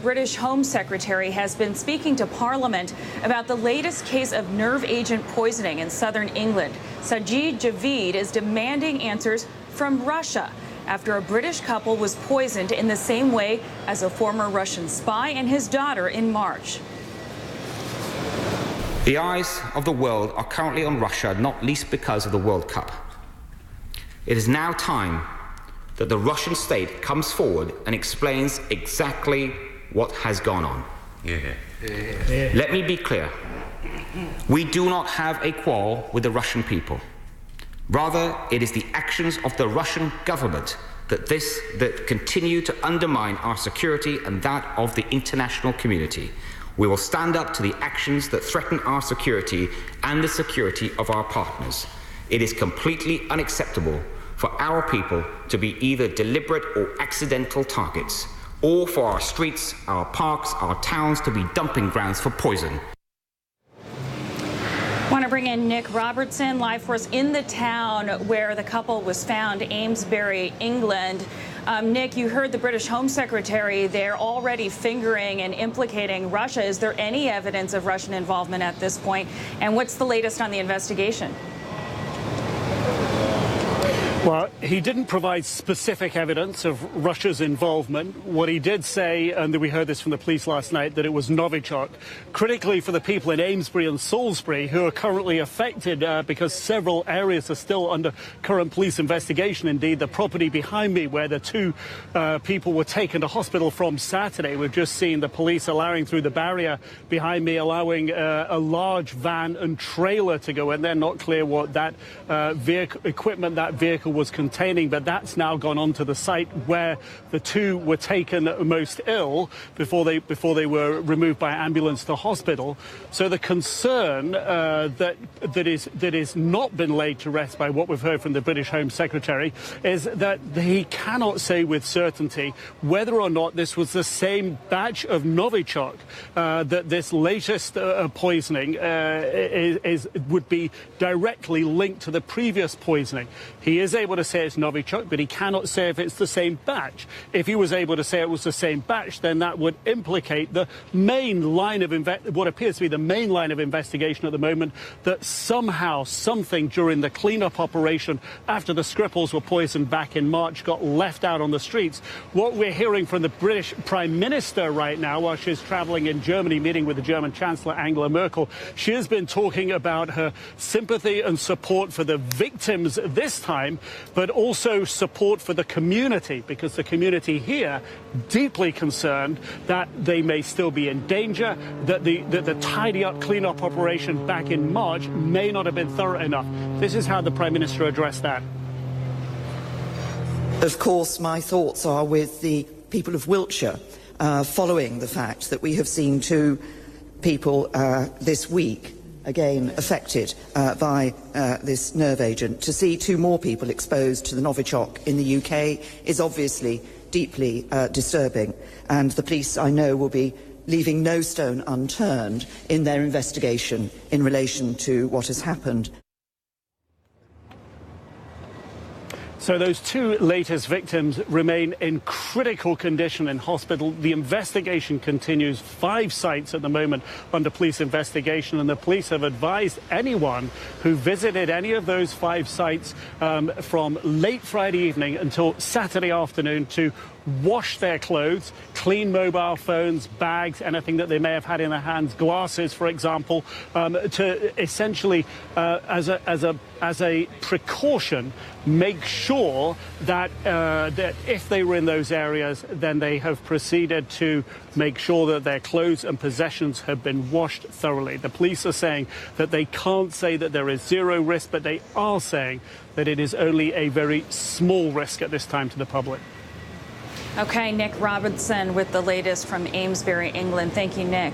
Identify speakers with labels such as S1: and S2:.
S1: British Home Secretary has been speaking to Parliament about the latest case of nerve agent poisoning in southern England. Sajid Javid is demanding answers from Russia after a British couple was poisoned in the same way as a former Russian spy and his daughter in March.
S2: The eyes of the world are currently on Russia, not least because of the World Cup. It is now time that the Russian state comes forward and explains exactly what has gone on. Let me be clear. We do not have a quarrel with the Russian people. Rather, it is the actions of the Russian government that continue to undermine our security and that of the international community. We will stand up to the actions that threaten our security and the security of our partners. It is completely unacceptable for our people to be either deliberate or accidental targets, or for our streets, our parks, our towns to be dumping grounds for poison.
S1: I want to bring in Nick Robertson, live for us in the town where the couple was found, Amesbury, England. Nick, you heard the British Home Secretary there already fingering and implicating Russia. Is there any evidence of Russian involvement at this point? And what's the latest on the investigation?
S3: Well, he didn't provide specific evidence of Russia's involvement. What he did say, and we heard this from the police last night, that it was Novichok. Critically for the people in Amesbury and Salisbury who are currently affected because several areas are still under current police investigation. Indeed, the property behind me where the two people were taken to hospital from Saturday, we've just seen the police allowing through the barrier behind me, allowing a large van and trailer to go in there. Not clear what that equipment that vehicle was containing, but that's now gone onto the site where the two were taken most ill before they were removed by ambulance to hospital. So the concern that is not been laid to rest by what we've heard from the British Home Secretary is that he cannot say with certainty whether or not this was the same batch of Novichok that this latest poisoning would be directly linked to the previous poisoning. He is able to say it's Novichok, but he cannot say if it's the same batch. If he was able to say it was the same batch, then that would implicate the main line of what appears to be the main line of investigation at the moment, that somehow something during the cleanup operation after the Skripals were poisoned back in March got left out on the streets. What we're hearing from the British Prime Minister right now, while she's travelling in Germany, meeting with the German Chancellor Angela Merkel, she has been talking about her sympathy and support for the victims this time, but also support for the community, because the community here deeply concerned that they may still be in danger, that the tidy-up, clean-up operation back in March may not have been thorough enough. This is how the Prime Minister addressed that.
S4: Of course, my thoughts are with the people of Wiltshire, following the fact that we have seen two people this week again affected by this nerve agent. To see two more people exposed to the Novichok in the UK is obviously deeply disturbing, and the police, I know, will be leaving no stone unturned in their investigation in relation to what has happened.
S3: So those two latest victims remain in critical condition in hospital. The investigation continues. 5 sites at the moment under police investigation, and the police have advised anyone who visited any of those 5 sites from late Friday evening until Saturday afternoon to wash their clothes, clean mobile phones, bags, anything that they may have had in their hands, glasses, for example, to essentially, as a precaution, make sure that that if they were in those areas, then they have proceeded to make sure that their clothes and possessions have been washed thoroughly. The police are saying that they can't say that there is zero risk, but they are saying that it is only a very small risk at this time to the public.
S1: Okay, Nick Robertson with the latest from Amesbury, England. Thank you, Nick.